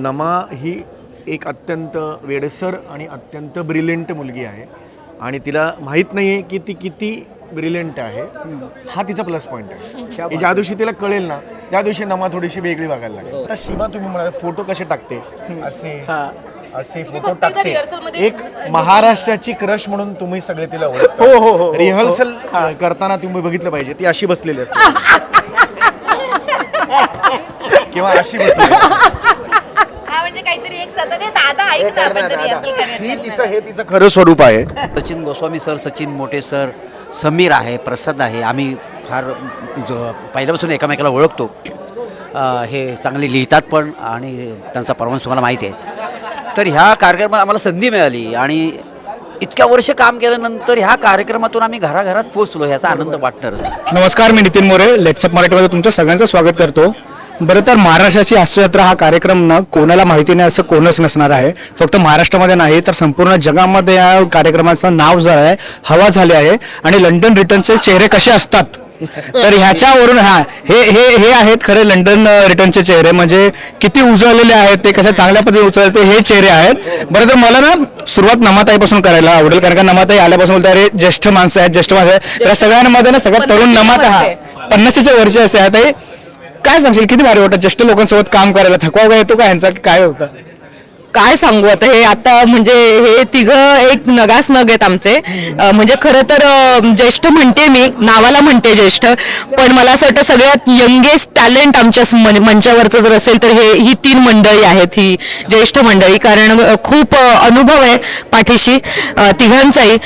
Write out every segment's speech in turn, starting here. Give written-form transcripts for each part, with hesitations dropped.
नमा ही एक अत्यंत वेडसर आणि अत्यंत ब्रिलियंट मुलगी आहे आणि तिला माहीत नाही आहे की ती किती ब्रिलियंट आहे. हा तिचा प्लस पॉईंट आहे. ज्या दिवशी तिला कळेल ना त्या दिवशी नमा थोडीशी वेगळी वागायला लागेल. आता शिवा तुम्ही म्हणाल फोटो कसे टाकते असे असे फोटो टाकते. एक महाराष्ट्राची क्रश म्हणून तुम्ही सगळे तिला ओळखता. रिहर्सल करताना तुम्ही बघितलं पाहिजे ती अशी बसलेली असते किंवा अशी बसलेली. हे तिचं खरं स्वरूप आहे. सचिन गोस्वामी सर, सचिन मोठे सर, समीर आहे, प्रसाद आहे. आम्ही फार पहिल्यापासून एकामेकाला ओळखतो. हे चांगले लिहितात पण आणि त्यांचा परफॉर्मन्स तुम्हाला माहिती आहे. तर ह्या कार्यक्रमात आम्हाला संधी मिळाली आणि इतक्या वर्ष काम केल्यानंतर ह्या कार्यक्रमातून आम्ही घराघरात पोहोचलो ह्याचा आनंद वाटणारच. नमस्कार, मी नितीन मोरे, लेट्सअप मराठीमध्ये तुमच्या सगळ्यांचं स्वागत करतो. बरं तर महाराष्ट्राची हास्यजत्रा हा कार्यक्रम न कोणाला माहिती नाही असं कोणच नसणार आहे. फक्त महाराष्ट्रामध्ये नाही तर संपूर्ण जगामध्ये या कार्यक्रमाचं नाव जे आहे हवा झाले आहे. आणि लंडन रिटर्नचे चेहरे कसे असतात तर ह्याच्यावरून हे हे हे आहेत खरे लंडन रिटर्नचे चेहरे. म्हणजे किती उजळलेले आहेत ते, कशा चांगल्या पद्धतीने उचलते हे चेहरे आहेत. बरं तर मला ना सुरुवात नमाताईपासून करायला आवडेल, कारण का नमाताई आल्यापासून बोलतात अरे ज्येष्ठ माणसं आहेत. तर सगळ्यांमध्ये ना सगळ्यात तरुण नमाता 50च्या वर्षी असे आहेत. काय सांगशील, किती भारी वाटतं ज्येष्ठ लोकांसोबत काम करायला? थकवा वगैरे येतो का यांचा, काय होतं? काय सांगू आता, हे आता म्हणजे हे तिघं एक नगास नग आहेत आमचे. म्हणजे खरं तर ज्येष्ठ म्हणते मी, नावाला म्हणते ज्येष्ठ, पण मला असं वाटतं सगळ्यात यंगेस्ट टॅलेंट आमच्या मंचावरचं जर असेल तर ही 3 मंडळी आहेत, ही ज्येष्ठ मंडळी. कारण खूप अनुभव आहे पाठीशी तिघांचाही.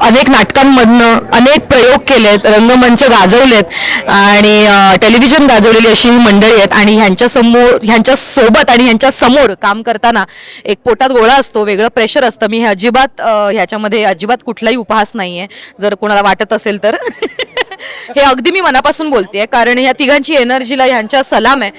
अनेक नाटकांमधनं अनेक प्रयोग केलेत, रंगमंच गाजवलेत आणि टेलिव्हिजन गाजवलेली अशी ही मंडळी आहेत. आणि ह्यांच्या सोबत आणि ह्यांच्या समोर काम करताना एक पोटात गोळा असतो, वेगळं प्रेशर असतं. मी ह्याच्यामध्ये अजिबात कुठलाही उपहास नाहीये जर कोणाला वाटत असेल तर. हे अगदी मी मनापासून बोलतेय, कारण ह्या तिघांची एनर्जीला ह्यांच्या सलाम आहे.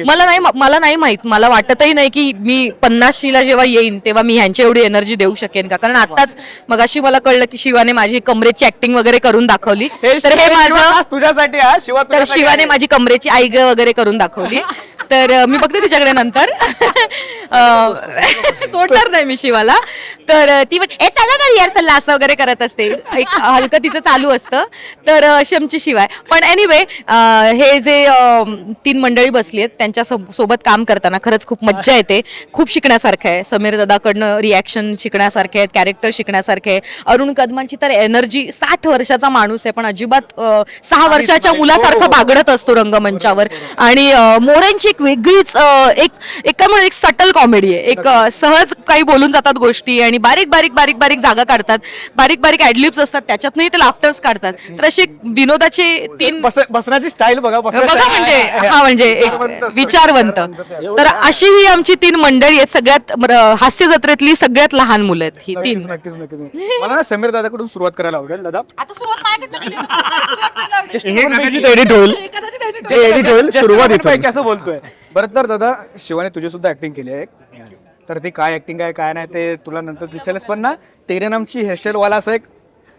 मला नाही माहित, मला वाटतही नाही की मी 50शीला जेव्हा येईन तेव्हा मी ह्यांची एवढी एनर्जी देऊ शकेन का. कारण आताच मगाशी मला कळलं की शिवाने माझी कमरेची ऍक्टिंग वगैरे करून दाखवली. तर हे माझं तुझ्यासाठी तर शिवाने माझी कमरेची आईग वगैरे करून दाखवली. तर मी बघते तिच्याकडे नंतर. सोडणार नाही मी शिवाला. तर ती ए चला ना रिहर्सलला असं वगैरे करत असते, एक हलकं तिचं चालू असतं. तर शमची शिवाय पण एनिवे, हे जे 3 मंडळी बसली आहेत त्यांच्या सोबत काम करताना खरंच खूप मज्जा येते. खूप शिकण्यासारखं आहे. समीर दादाकडनं रिॲक्शन शिकण्यासारखे आहेत, कॅरेक्टर शिकण्यासारखे आहे. अरुण कदमांची तर एनर्जी, 60 वर्षाचा माणूस आहे पण अजिबात 6 वर्षाच्या मुलासारखं बागडत असतो रंगमंचावर. आणि मोरेंची एक वेगळीच काय म्हणून एक सटल कॉमेडी आहे. एक सहज काही बोलून जातात गोष्टी आणि बारीक बारीक बारीक बारीक जागा काढतात, बारीक बारीक ऍडलिप्स असतात, त्याच्यातनंही ते लाफ्टर्स काढतात. तर अशी विनोदाची 3 बसण्याची स्टाईल बघा म्हणजे एक विचारवंत. तर अशी ही आमची 3 मंडळी आहेत. सगळ्यात हास्य जत्रेतली सगळ्यात लहान मुलं आहेत ही 3. मला ना समीर दादाकडून सुरुवात करायला आवडेल. दादा आता सुरुवात असं बोलतोय. बरं तर दादा, शिवाने तुझी सुद्धा ऍक्टिंग केली आहे, तर ती काय ऍक्टिंग आहे काय नाही ते तुला नंतर दिसेलच. पण ना तेरे नामची हेअरस्टाईलवाला असं एक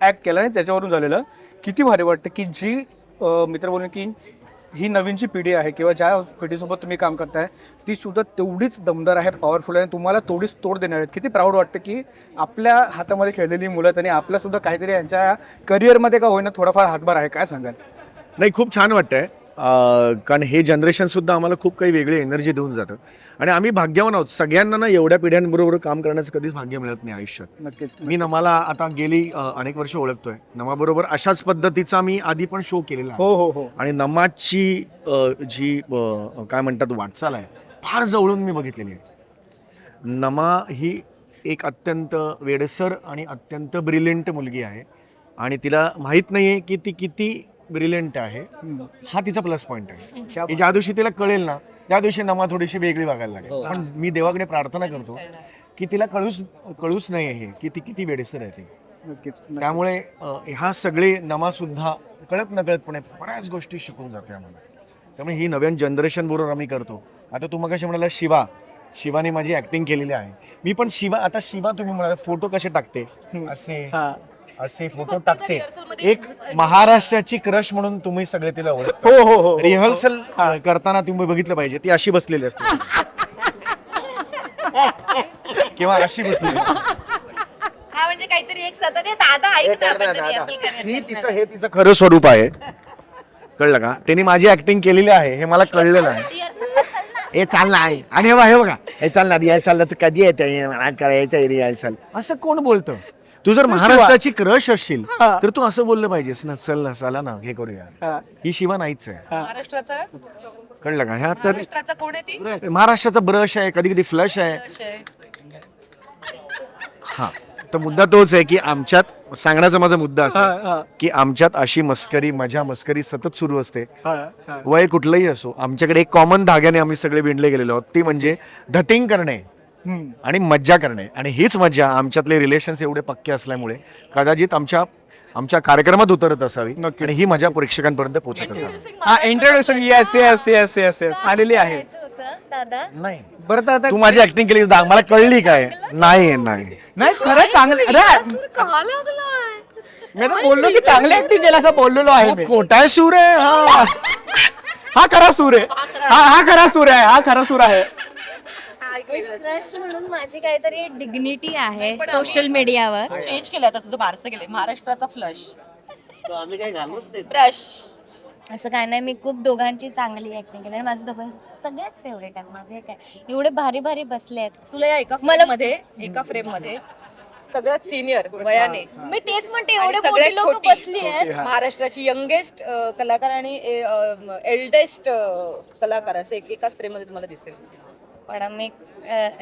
ऍक्ट केलं नाही त्याच्यावरून झालेलं. किती भारी वाटतं की जी मित्र बोलून की ही नवीनची पिढी आहे किंवा ज्या पिढीसोबत तुम्ही काम करताय ती सुद्धा तेवढीच दमदार आहे, पॉवरफुल आहे, तुम्हाला तेवढीच तोड देणार आहेत. किती प्राऊड वाटतं की आपल्या हातामध्ये खेळलेली मुलं आणि आपल्या सुद्धा काहीतरी यांच्या करिअरमध्ये का होईना थोडाफार हातभार आहे. काय सांगाल? नाही, खूप छान वाटतंय, कारण हे जनरेशन सुद्धा आम्हाला खूप काही वेगळी एनर्जी देऊन जातं आणि आम्ही भाग्यवान आहोत. सगळ्यांना ना एवढ्या पिढ्यांबरोबर काम करण्याचं कधीच भाग्य मिळत नाही आयुष्यात. नक्कीच. मी नमाला आता गेली अनेक वर्ष ओळखतोय. नमाबरोबर अशाच पद्धतीचा मी आधी पण शो केलेला आहे. हो. आणि नमाची जी काय म्हणतात वाटचाल आहे फार जवळून मी बघितलेली आहे. नमा ही एक अत्यंत वेडसर आणि अत्यंत ब्रिलियंट मुलगी आहे आणि तिला माहीत नाही आहे की ती किती ब्रिलियंट आहे. हा तिचा प्लस पॉईंट आहे. ज्या दिवशी तिला कळेल ना त्या दिवशी नमा थोडीशी वेगळी वागायला लागेल. पण मी देवाकडे प्रार्थना करतो की तिला कळूच नाही आहे की ती किती वेडेसर आहे ती. नक्कीच. त्यामुळे ह्या सगळे नमा सुद्धा कळत नकळतपणे बऱ्याच गोष्टी शिकून जाते आम्हाला. त्यामुळे ही नवीन जनरेशन बरोबर आम्ही करतो. आता तू मगाशी म्हणाला शिवाने माझी ऍक्टिंग केलेली आहे. मी पण शिवा तुम्ही म्हणाला फोटो कसे टाकते असे फोटो टाकते. एक महाराष्ट्राची क्रश म्हणून तुम्ही सगळे तिला ओळखता. रिहर्सल करताना तुम्ही बघितलं पाहिजे ती अशी बसलेली असते किंवा अशी बसली हा म्हणजे काहीतरी एक सतत हे दादा ऐक ना आपण तरी असं करायचं. हे तिचं खरं स्वरूप आहे. कळलं का? त्यांनी माझी ऍक्टिंग केलेली आहे हे मला कळलेलं आहे. हे चालणार आहे आणि हे बघा हे चालणार रियाल चाललं तर कधी येते करायचं रियाल चाल असं कोण बोलतं? तू जर महाराष्ट्राची क्रश असशील तर तू असं बोललं पाहिजेस ना, चल ना चला ना हे करूया. ही शिवा नाहीच आहे. महाराष्ट्राचा कळलं का? ह्या तर महाराष्ट्राचा कोण आहे ती महाराष्ट्राचा ब्रश आहे, कधी कधी फ्लश आहे. अशे. हा तर मुद्दा तोच आहे की आमच्यात सांगण्याचा माझा मुद्दा असा की आमच्यात अशी मस्करी मजा मस्करी सतत सुरू असते. वय कुठलंही असो, आमच्याकडे एक कॉमन धाग्याने आम्ही सगळे विणले गेलेलो आहोत, ती म्हणजे धटिंग करणे आणि मज्जा करणे. आणि हीच मज्जा आमच्यातले रिलेशन्स एवढे पक्के असल्यामुळे कदाचित आमच्या कार्यक्रमात उतरत असावी आणि ही मजा प्रेक्षकांपर्यंत पोहोचत असावी. हा introduction yes yes yes yes yes आलेली आहे. दादा नाही बरं तर आता तू माझी ऍक्टिंग केली मला कळली काय? नाही नाही नाही खरं चांगले अरे सूर का लागलाय? मी तर बोललो की चांगली ऍक्टिंग केलं असं बोललेलो आहे मी. खोटा सूर आहे हा. हा खरा सूर आहे. हा खरा सूर आहे. हा खरा सूर आहे. फ्रेश म्हणून माझी काहीतरी डिग्निटी आहे सोशल मीडियावर. चेंज केलं आता तुझं बारसं गेलंय महाराष्ट्राचा फ्लश आम्ही काय घालत फ्लश. असं काय नाही, मी खूप दोघांची चांगली ऍक्टिंग केली आणि माझं दोघं सगळ्याच फेवरेट आहेत. माझे काय एवढे भारी भारी बसले आहेत. तुला या एका फ्रेम मध्ये सगळ्यात सिनियर वयाने मी तेच म्हणते आणि एवढे सगळ्यात मोठी लोक छोटी. बसली आहेत. महाराष्ट्राची यंगेस्ट कलाकार आणि एल्डेस्ट कलाकार असं एकाच फ्रेम मध्ये तुम्हाला दिसेल. पण मी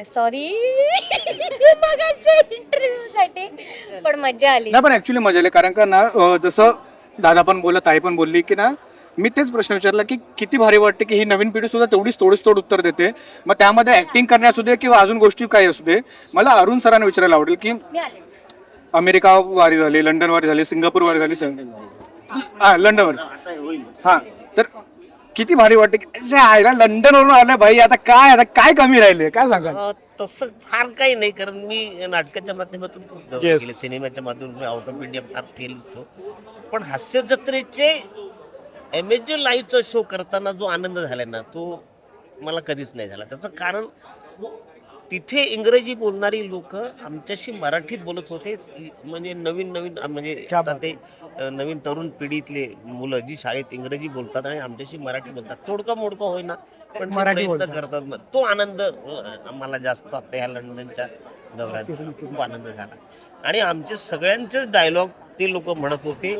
सॉरी मगाच्या इंटरव्ह्यू साठी पण मजा आली. नाही पण ऍक्च्युली मजा आली कारण का ना जसं दादा पण बोलला ताई पण बोलली की ना मी तेच प्रश्न विचारला की किती भारी वाटते की ही नवीन पिढी सुद्धा तेवढीच तोड उत्तर देते. मग त्यामध्ये ऍक्टिंग करणे असू दे किंवा अजून गोष्टी काही असू दे. मला अरुण सरांना विचारायला आवडेल की मी आलेच. अमेरिका वारी झाली, लंडन वारी झाली, सिंगापूर वारी झाली, लंडन वारी. हा तर किती भारी वाटते की आयला लंडन वरून आलं भाई. आता काय कमी राहिले काय सांगा? तसं फार काही नाही, कारण मी नाटकाच्या माध्यमातून खूप दौरे Yes. केले, सिनेमाच्या माध्यमातून आउट ऑफ इंडिया फार केली. पण हास्य जत्रेचे एमएच लाईव्हचा शो करताना जो आनंद झाला ना तो मला कधीच नाही झाला. त्याचं कारण तिथे इंग्रजी बोलणारी लोक आमच्याशी मराठीत बोलत होते. म्हणजे नवीन म्हणजे आता ते नवीन तरुण पिढीतले मुलं जी शाळेत इंग्रजी बोलतात आणि आमच्याशी मराठी बोलतात, तोडका मोडका होईना पण ते प्रयत्न करतात ना, तो आनंद आम्हाला जास्त आता ह्या लंडनच्या दौऱ्यात खूप आनंद झाला. आणि आमचे सगळ्यांचेच डायलॉग ते लोक म्हणत होते.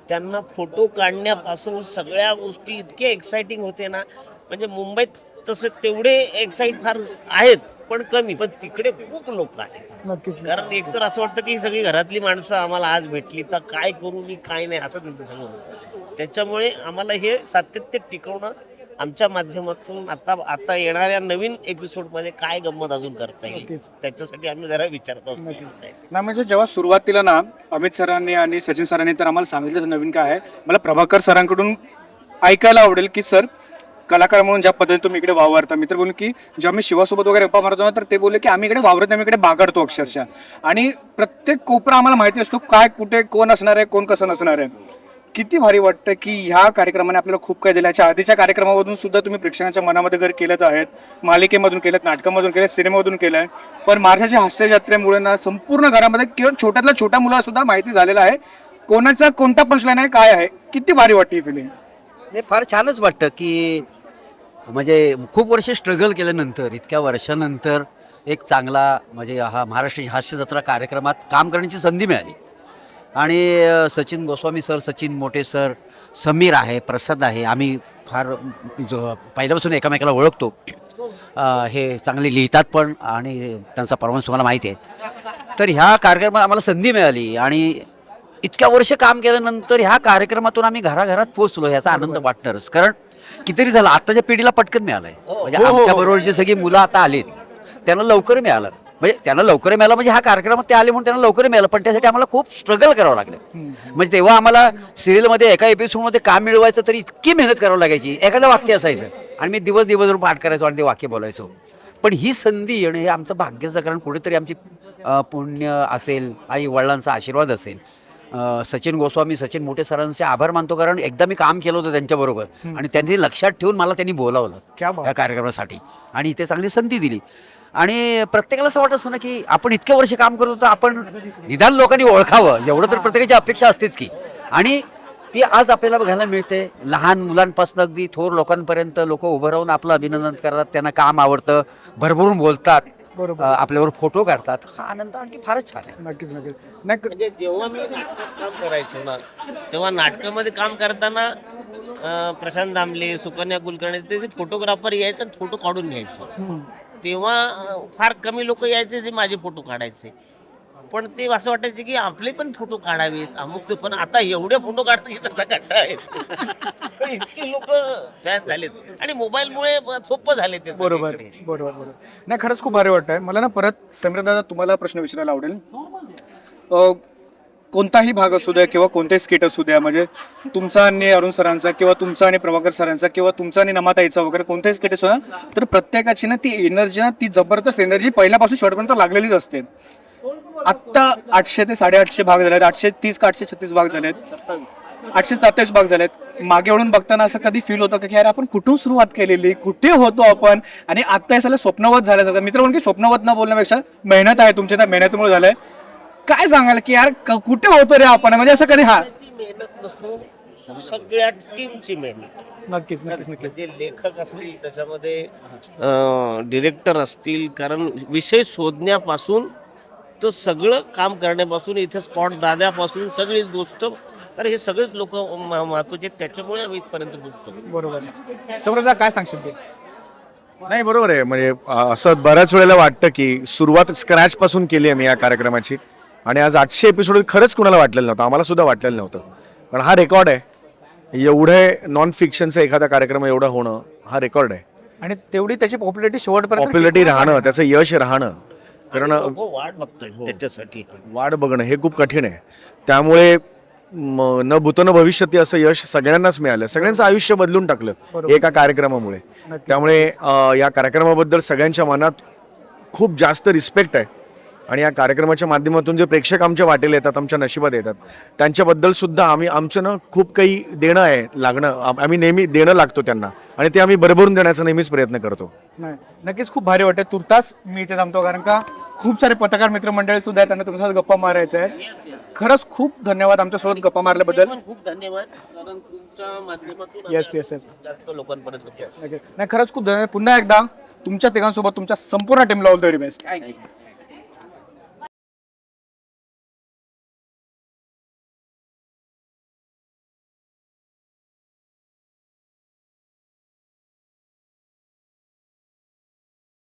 त्यांना फोटो काढण्यापासून सगळ्या गोष्टी इतके एक्साइटिंग होते ना, म्हणजे मुंबईत तसं तेवढे एक्साइट फार आहेत पण कमी, पण तिकडे खूप लोक आहेत. कारण एकतर असं वाटतं की सगळी घरातली माणसं आम्हाला आज भेटली तर काय करू मी काय नाही असं त्यांचं सगळं होतं. त्याच्यामुळे आम्हाला हे सातत्य टिकवणं आमच्या माध्यमातून आता येणाऱ्या नवीन एपिसोडमध्ये काय गंमत अजून करता येईल त्याच्यासाठी आम्ही जरा विचारत असतो. ना म्हणजे जेव्हा सुरुवातीला ना अमित सरांनी आणि सचिन सरांनी तर आम्हाला सांगितलं नवीन काय आहे, मला प्रभाकर सरांकडून ऐकायला आवडेल की सर कलाकार म्हणून ज्या पद्धतीने तुम्ही इकडे वावरता. मित्र बोलले की जेव्हा मी शिवासोबत वगैरे गप्पा मारतो ना तर ते बोलले की आम्ही इकडे वावरत नाही, आम्ही इकडे बागडतो अक्षरशः. आणि प्रत्येक कोपरा आम्हाला माहिती असतो काय कुठे कोण असणार आहे कोण कसं नसणार आहे. किती भारी वाटतं की ह्या कार्यक्रमाने आपल्याला खूप काही दिलं. याच्या आधीच्या कार्यक्रमामधून सुद्धा तुम्ही प्रेक्षकांच्या मनामध्ये घर केलेच आहेत, मालिकेमधून केलेत, नाटकामधून केलं, सिनेमामधून केलं आहे. पण महाराष्ट्राच्या हास्य जत्रेमुळे ना संपूर्ण घरामध्ये किंवा छोट्यातल्या छोट्या मुलाला सुद्धा माहिती झालेलं आहे कोणाचा कोणता पंचलाईन आहे काय आहे. किती भारी वाटते ही फिलिंग. नाही फार छानच वाटतं की म्हणजे खूप वर्ष स्ट्रगल केल्यानंतर इतक्या वर्षानंतर एक चांगला म्हणजे हा महाराष्ट्राची हास्य जत्रा कार्यक्रमात काम करण्याची संधी मिळाली. आणि सचिन गोस्वामी सर, सचिन मोटे सर, समीर आहे, प्रसाद आहे, आम्ही फार पहिल्यापासून एकामेकाला ओळखतो. हे चांगले लिहितात पण आणि त्यांचा परफॉर्मन्स तुम्हाला माहिती आहे. तर ह्या कार्यक्रमात आम्हाला संधी मिळाली आणि इतक्या वर्ष काम केल्यानंतर ह्या कार्यक्रमातून आम्ही घराघरात पोहोचलो याचा आनंद वाटणारच. कारण कितीतरी झालं आत्ताच्या पिढीला पटकन मिळालंय. म्हणजे आमच्या बरोबर जे सगळी मुलं आता आलीत त्यांना लवकर मिळालं. म्हणजे त्यांना लवकर मिळालं म्हणजे ह्या कार्यक्रमात ते आले म्हणून त्यांना लवकर मिळालं, पण त्यासाठी आम्हाला खूप स्ट्रगल करावं लागलं. म्हणजे तेव्हा आम्हाला सिरियलमध्ये एका एपिसोडमध्ये काम मिळवायचं तरी इतकी मेहनत करावं लागायची. एखादं वाक्य असायचं आणि मी दिवसभर पाठ करायचो आणि ते वाक्य बोलायचो. पण ही संधी येणं हे आमचं भाग्याचं, कारण कुठेतरी आमची पुण्य असेल, आई वडिलांचा आशीर्वाद असेल. सचिन गोस्वामी, सचिन मोटे सरांचे आभार मानतो, कारण एकदा मी काम केलं होतं त्यांच्याबरोबर आणि त्यांनी लक्षात ठेवून मला त्यांनी बोलावलं या कार्यक्रमासाठी आणि इथे चांगली संधी दिली. आणि प्रत्येकाला असं वाटत असतं ना की आपण इतक्या वर्ष काम करतो तर आपण निदान लोकांनी ओळखावं एवढं तर प्रत्येकाची अपेक्षा असतेच की. आणि ती आज आपल्याला बघायला मिळते. लहान मुलांपासून अगदी थोर लोकांपर्यंत लोक उभं राहून आपलं अभिनंदन करतात, त्यांना काम आवडतं, भरभरून बोलतात, आपल्यावर फोटो काढतात. हा आनंद आणखी फारच छान आहे. नक्कीच नक्कीच. नाही म्हणजे जेव्हा मी नाटकात काम करायचो ना, तेव्हा नाटकामध्ये काम करताना प्रशांत दामले, सुकन्या कुलकर्णी ते फोटोग्राफर यायचे आणि फोटो काढून न्यायचे. तेव्हा फार कमी लोक यायचे जे माझे फोटो काढायचे. पण ते असं वाटायचे की आपले पण फोटो काढावेत अमुकचे. पण आता एवढे फोटो काढता की त्याचा कंटाळा आहे. इतके लोक फॅन झालेत आणि मोबाईलमुळे सोपं झाले ते. बरोबर बरोबर बरोबर. नाही खरंच खूप भारी वाटतंय मला ना. परत समीर दादा तुम्हाला प्रश्न विचारायला आवडेल. कोणताही भाग असू द्या किंवा कोणतेही स्किट असू द्या, म्हणजे तुमचा आणि अरुण सरांचा किंवा तुमचा आणि प्रभाकर सरांचा किंवा तुमचा आणि नमाताईचा वगैरे कोणताही स्किट असू द्या, तर प्रत्येकाची ना ती एनर्जी ना, ती जबरदस्त एनर्जी पहिल्यापासून शेवटपर्यंत लागलेलीच असते. आत्ता 800 ते 850 भाग झालेत, 830 का 836 भाग झालेत, 827 भाग झालेत. मागे वळून बघताना असं कधी फील होतं की यार आपण कुठून सुरुवात केलेली, कुठे होतो आपण, आणि आत्ता हे सगळं स्वप्नवत झाल्यासारखं. मित्र म्हणून की स्वप्नवत न बोलण्यापेक्षा मेहनत आहे तुमच्या, त्या मेहनतीमुळे झालंय. काय सांगाल की यार कुठे होतो रे आपण, म्हणजे असं कधी. हा मेहनत नसून सगळ्या टीमची मेहनत. नक्कीच नक्कीच नक्कीच. म्हणजे लेखक असतील त्याच्यामध्ये, डिरेक्टर असतील, कारण विषय शोधण्यापासून तर सगळं काम करण्यापासून, इथे स्पॉट दाद्यापासून सगळीच गोष्ट, तर हे सगळेच लोक महत्वाचे आहेत. त्याच्यामुळे आम्ही इथपर्यंत पोहोचतो. बरोबर. समीर काय सांगशील ते? नाही बरोबर आहे. म्हणजे असं बऱ्याच वेळेला वाटतं की सुरुवात स्क्रॅच पासून केली आहे मी या कार्यक्रमाची, आणि आज 800 एपिसोड खरंच कुणाला वाटलेलं नव्हतं, आम्हाला सुद्धा वाटलेलं नव्हतं. कारण हा रेकॉर्ड आहे. एवढे नॉन फिक्शनचा एखादा कार्यक्रम एवढं होणं हा रेकॉर्ड आहे. आणि तेवढी त्याची पॉप्युलॅरिटी शेवटपर्यंत पॉप्युलरिटी राहणं, त्याचं यश राहणं, कारण वाट बघतोय त्याच्यासाठी. वाढ बघणं हे खूप कठीण आहे. त्यामुळे न भूतो न भविष्यती असं यश सगळ्यांनाच मिळालं. सगळ्यांचं आयुष्य बदलून टाकलं एका कार्यक्रमामुळे. त्यामुळे या कार्यक्रमाबद्दल सगळ्यांच्या मनात खूप जास्त रिस्पेक्ट आहे. आणि या कार्यक्रमाच्या माध्यमातून जे प्रेक्षक आमच्या वाटेला येतात, आमच्या नशिबात येतात, त्यांच्याबद्दल सुद्धा आमचं ना खूप काही देणं आहे, लागणं. आम्ही नेहमी देणं लागतो त्यांना, आणि ते आम्ही भरभरून देण्याचा नेहमीच प्रयत्न करतो. नाही नक्कीच खूप भारी वाटतं. तुर्तास मी इथे थांबतो, कारण का खूप सारे पत्रकार मित्रमंडळी सुद्धा आहेत, त्यांना तुमच्यासोबत गप्पा मारायचं आहे. खरंच खूप धन्यवाद आमच्यासोबत गप्पा मारल्याबद्दल. पण खूप धन्यवाद, कारण तुमच्या माध्यमातून येस येस येस. जास्त लोकांपर्यंत पोहोचतो. नाही खरंच खूप धन्यवाद. पुन्हा एकदा तुमच्या तिघांसोबत तुमच्या संपूर्ण टीमला ऑल द व्हेरी बेस्ट.